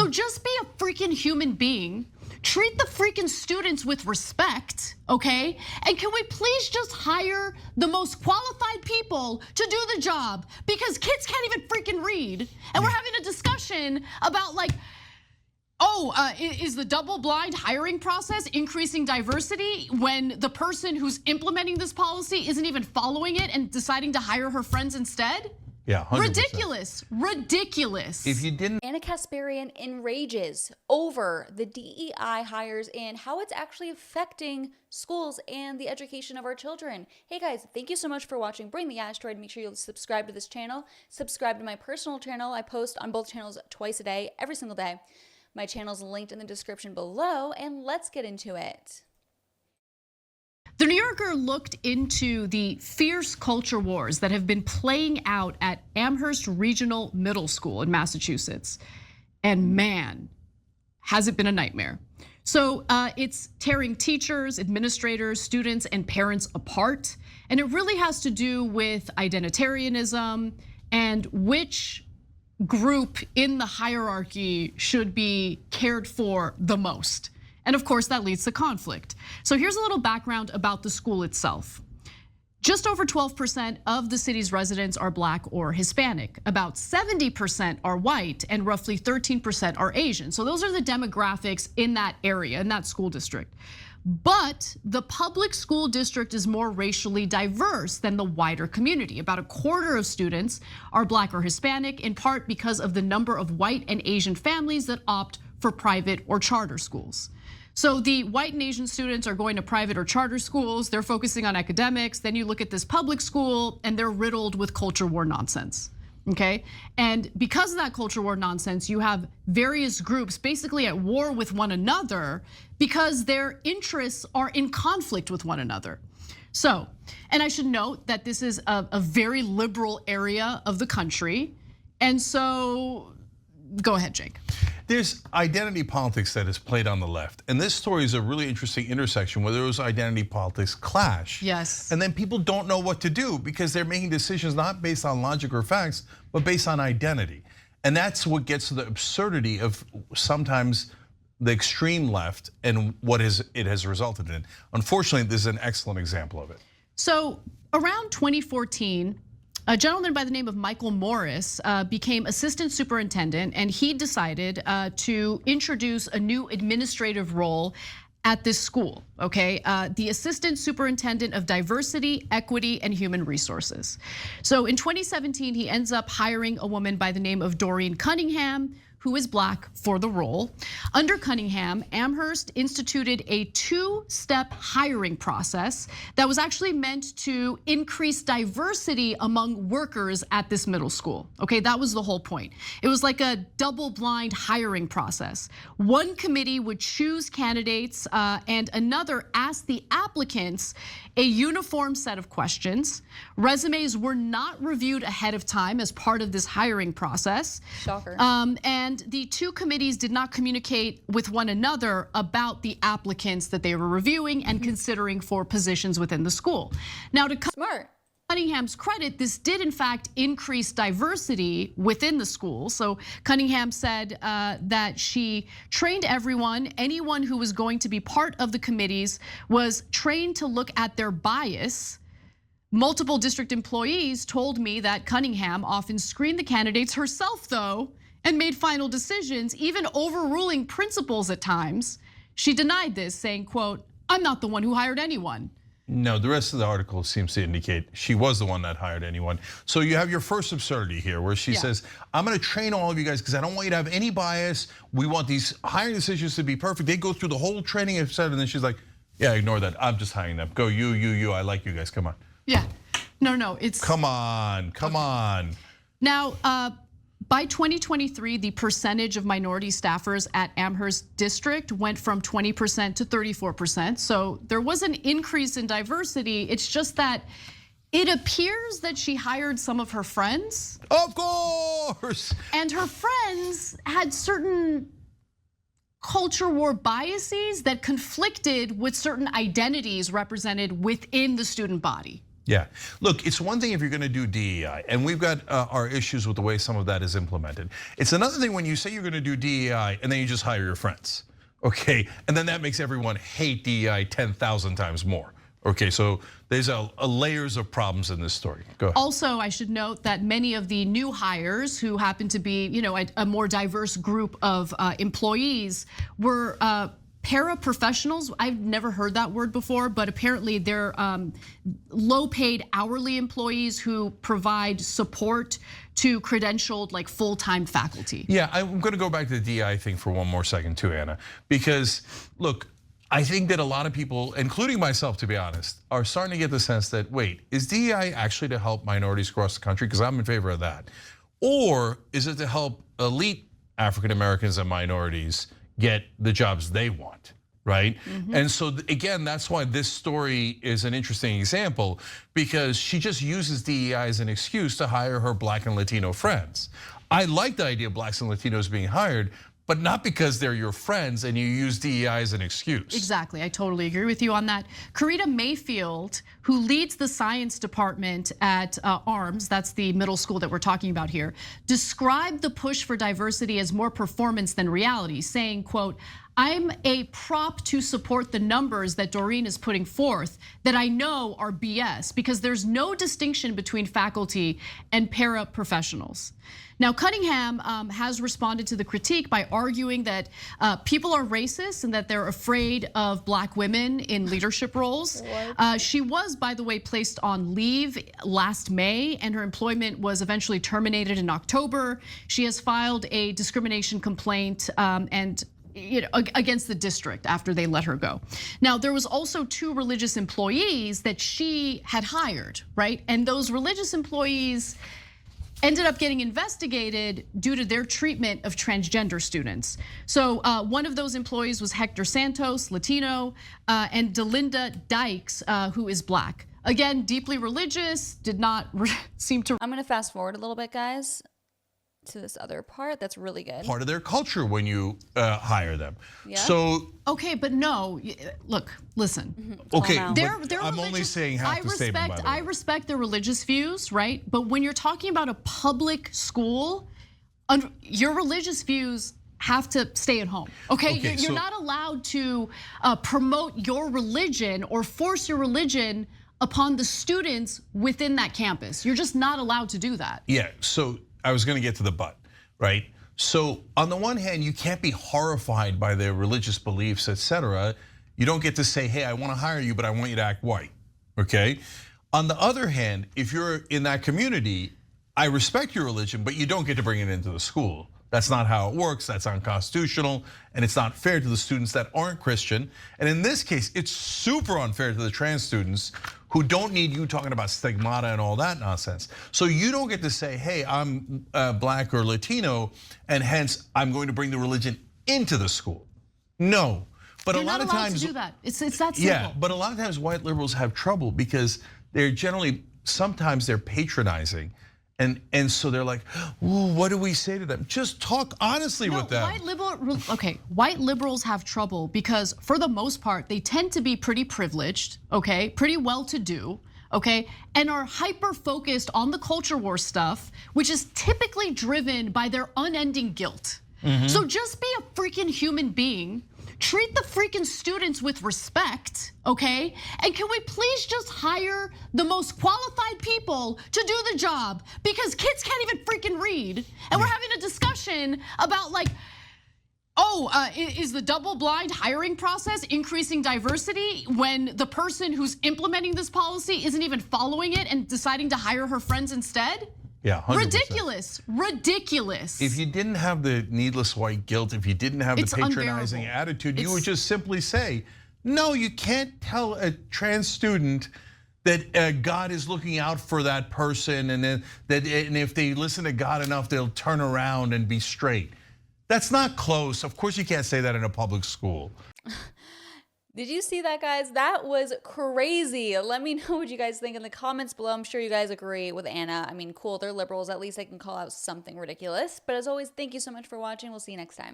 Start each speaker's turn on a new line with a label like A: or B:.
A: So just be a freaking human being. Treat the freaking students with respect, okay? And can we please just hire the most qualified people to do the job? Because kids can't even freaking read. And we're having a discussion about like, is the double blind hiring process increasing diversity when the person who's implementing this policy isn't even following it and deciding to hire her friends instead?
B: Yeah, 100%.
A: Ridiculous, ridiculous.
B: If you didn't.
C: Ana Kasparian enrages over the DEI hires and how it's actually affecting schools and the education of our children. Hey guys, thank you so much for watching Bring the Asteroid. Make sure you subscribe to this channel. Subscribe to my personal channel. I post on both channels twice a day, every single day. My channel's linked in the description below, and let's get into it.
A: The New Yorker looked into the fierce culture wars that have been playing out at Amherst Regional Middle School in Massachusetts. And man, has it been a nightmare. So it's tearing teachers, administrators, students, and parents apart. And it really has to do with identitarianism and which group in the hierarchy should be cared for the most. And of course, that leads to conflict. So here's a little background about the school itself. Just over 12% of the city's residents are Black or Hispanic. About 70% are white and roughly 13% are Asian. So those are the demographics in that area, in that school district. But the public school district is more racially diverse than the wider community. About a quarter of students are Black or Hispanic, in part because of the number of white and Asian families that opt for private or charter schools. So the white and Asian students are going to private or charter schools. They're focusing on academics. Then you look at this public school and they're riddled with culture war nonsense, okay? And because of that culture war nonsense, you have various groups basically at war with one another because their interests are in conflict with one another. So, and I should note that this is a very liberal area of the country. And so, go ahead, Cenk.
B: There's identity politics that is played on the left. And this story is a really interesting intersection where those identity politics clash.
A: Yes.
B: And then people don't know what to do because they're making decisions not based on logic or facts, but based on identity. And that's what gets to the absurdity of sometimes the extreme left and what it has resulted in. Unfortunately, this is an excellent example of it.
A: So around 2014, a gentleman by the name of Michael Morris became assistant superintendent, and he decided to introduce a new administrative role at this school, okay? The assistant superintendent of diversity, equity, and human resources. So in 2017, he ends up hiring a woman by the name of Doreen Cunningham, who is Black, for the role. Under Cunningham, Amherst instituted a two-step hiring process that was actually meant to increase diversity among workers at this middle school. Okay, that was the whole point. It was like a double-blind hiring process. One committee would choose candidates and another asked the applicants a uniform set of questions. Resumes were not reviewed ahead of time as part of this hiring process.
C: Shocker.
A: And the two committees did not communicate with one another about the applicants that they were reviewing and considering for positions within the school. Now, to
C: Smart.
A: Cunningham's credit, this did in fact increase diversity within the school. So Cunningham said that she trained everyone, anyone who was going to be part of the committees was trained to look at their bias. Multiple district employees told me that Cunningham often screened the candidates herself though, and made final decisions, even overruling principals at times. She denied this, saying, quote, "I'm not the one who hired anyone."
B: No, the rest of the article seems to indicate she was the one that hired anyone. So you have your first absurdity here where she says, I'm gonna train all of you guys because I don't want you to have any bias. We want these hiring decisions to be perfect. They go through the whole training, and then she's like, yeah, ignore that. I'm just hiring them. Go, you, I like you guys, come on.
A: Yeah, no, it's.
B: Come on.
A: Now, by 2023, the percentage of minority staffers at Amherst District went from 20% to 34%. So there was an increase in diversity. It's just that it appears that she hired some of her friends.
B: Of course.
A: And her friends had certain culture war biases that conflicted with certain identities represented within the student body.
B: Yeah. Look, it's one thing if you're going to do DEI, and we've got our issues with the way some of that is implemented. It's another thing when you say you're going to do DEI and then you just hire your friends, okay? And then that makes everyone hate DEI 10,000 times more. Okay, so there's a layers of problems in this story. Go ahead.
A: Also, I should note that many of the new hires who happen to be, a more diverse group of employees were paraprofessionals. I've never heard that word before, but apparently they're low-paid hourly employees who provide support to credentialed, like, full-time faculty.
B: Yeah, I'm going to go back to the DEI thing for one more second too, Anna, because look, I think that a lot of people, including myself, to be honest, are starting to get the sense that, wait, is DEI actually to help minorities across the country? Because I'm in favor of that. Or is it to help elite African Americans and minorities get the jobs they want, right? And so again, that's why this story is an interesting example, because she just uses DEI as an excuse to hire her Black and Latino friends. I like the idea of Blacks and Latinos being hired, but not because they're your friends and you use DEI as an excuse.
A: Exactly, I totally agree with you on that. Karita Mayfield, who leads the science department at ARMS, that's the middle school that we're talking about here, described the push for diversity as more performance than reality, saying, quote, "I'm a prop to support the numbers that Doreen is putting forth that I know are BS because there's no distinction between faculty and paraprofessionals." Now, Cunningham has responded to the critique by arguing that people are racist and that they're afraid of Black women in leadership roles. She was, by the way, placed on leave last May, and her employment was eventually terminated in October. She has filed a discrimination complaint against the district after they let her go. Now, there was also 2 religious employees that she had hired, right? And those religious employees ended up getting investigated due to their treatment of transgender students. So one of those employees was Hector Santos, Latino, and Delinda Dykes, who is Black. Again, deeply religious, did not seem to.
C: I'm gonna fast forward a little bit, guys, to this other part that's really good.
B: Part of their culture when you hire them.
C: Yeah.
B: So
A: okay, but no, look, listen.
B: Okay,
A: They're
B: I'm only saying half the statement, by the way.
A: I respect their religious views, right? But when you're talking about a public school, your religious views have to stay at home, okay? You're not allowed to promote your religion or force your religion upon the students within that campus. You're just not allowed to do that.
B: Yeah, so I was going to get to the but, right? So on the one hand, you can't be horrified by their religious beliefs, etc. You don't get to say, hey, I want to hire you, but I want you to act white, okay? On the other hand, if you're in that community, I respect your religion, but you don't get to bring it into the school. That's not how it works, that's unconstitutional, and it's not fair to the students that aren't Christian. And in this case, it's super unfair to the trans students who don't need you talking about stigmata and all that nonsense. So you don't get to say, hey, I'm Black or Latino, and hence I'm going to bring the religion into the school. No, but
A: You're
B: a lot of times
A: to do that. It's that simple.
B: Yeah, but a lot of times white liberals have trouble because they're generally, sometimes they're patronizing. And so they're like, ooh, what do we say to them? Just talk honestly with them.
A: White liberals have trouble because for the most part, they tend to be pretty privileged, okay? Pretty well-to-do, okay? And are hyper-focused on the culture war stuff, which is typically driven by their unending guilt. So just be a freaking human being. Treat the freaking students with respect, okay? And can we please just hire the most qualified people to do the job? Because kids can't even freaking read. And we're having a discussion about like, is the double-blind hiring process increasing diversity when the person who's implementing this policy isn't even following it and deciding to hire her friends instead?
B: Yeah, 100%.
A: Ridiculous, ridiculous.
B: If you didn't have the needless white guilt, if you didn't have the patronizing
A: unbearable.
B: attitude, you would just simply say, no, you can't tell a trans student that God is looking out for that person and if they listen to God enough, they'll turn around and be straight. That's not close. Of course you can't say that in a public school.
C: Did you see that, guys? That was crazy. Let me know what you guys think in the comments below. I'm sure you guys agree with Anna. I mean, cool, they're liberals. At least they can call out something ridiculous. But as always, thank you so much for watching. We'll see you next time.